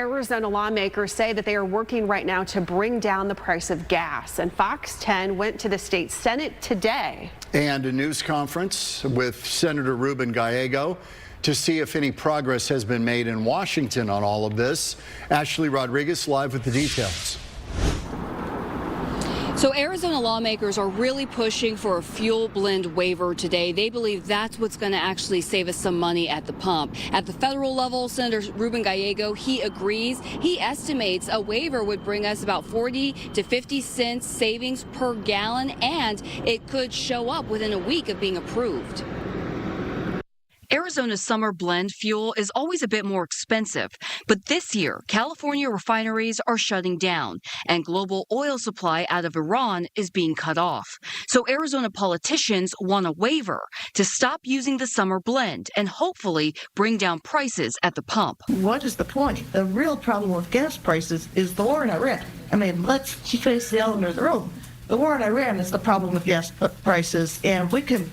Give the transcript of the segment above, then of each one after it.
Arizona lawmakers say that they are working right now to bring down the price of gas. And Fox 10 went to the state Senate today. And a news conference with Senator Ruben Gallego to see if any progress has been made in Washington on all of this. Ashlie Rodriguez live with the details. So Arizona lawmakers are really pushing for a fuel blend waiver today. They believe that's what's going to actually save us some money at the pump. At the federal level, Senator Ruben Gallego, he agrees. He estimates a waiver would bring us about 40 to 50 cents savings per gallon, and it could show up within a week of being approved. Arizona's summer blend fuel is always a bit more expensive, but this year, California refineries are shutting down, and global oil supply out of Iran is being cut off. So Arizona politicians want a waiver to stop using the summer blend and hopefully bring down prices at the pump. What is the point? The real problem with gas prices is the war in Iran. I mean, let's face the elephant in the room. The war in Iran is the problem with gas prices, and we can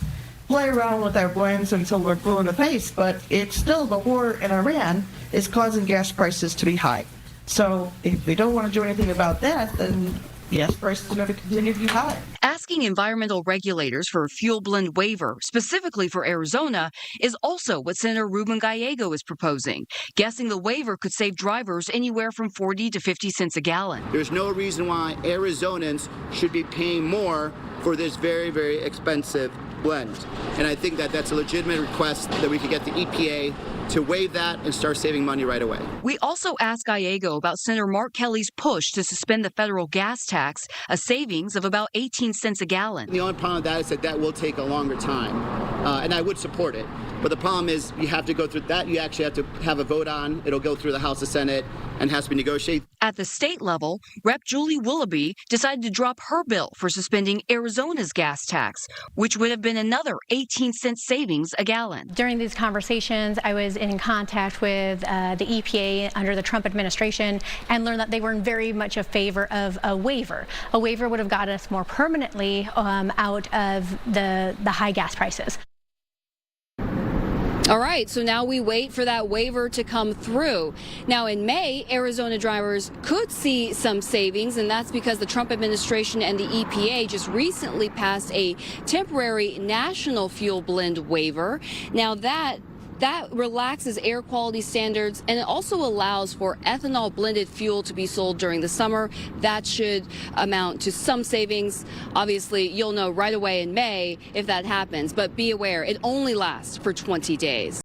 play around with our blends until we're blue in the face, but it's still the war in Iran is causing gas prices to be high. So if we don't want to do anything about that, then gas prices are going to continue to be high. Asking environmental regulators for a fuel blend waiver, specifically for Arizona, is also what Senator Ruben Gallego is proposing. Guessing the waiver could save drivers anywhere from 40 to 50 cents a gallon. There's no reason why Arizonans should be paying more for this very, very expensive blend. And I think that that's a legitimate request that we could get the EPA to waive that and start saving money right away. We also asked Gallego about Senator Mark Kelly's push to suspend the federal gas tax, a savings of about 18 cents a gallon. The only problem with that is that that will take a longer time, and I would support it. But the problem is you have to go through that. You actually have to have a vote on. It'll go through the House and Senate and has to be negotiated. At the state level, Rep. Julie Willoughby decided to drop her bill for suspending Arizona's gas tax, which would have been another 18-cent savings a gallon. During these conversations, I was in contact with the EPA under the Trump administration and learned that they were very much a favor of a waiver. A waiver would have got us more permanently out of the high gas prices. All right, so now we wait for that waiver to come through. Now in May, Arizona drivers could see some savings, and that's because the Trump administration and the EPA just recently passed a temporary national fuel blend waiver. Now that relaxes air quality standards, and it also allows for ethanol blended fuel to be sold during the summer. That should amount to some savings. Obviously, you'll know right away in May if that happens, but be aware, it only lasts for 20 days.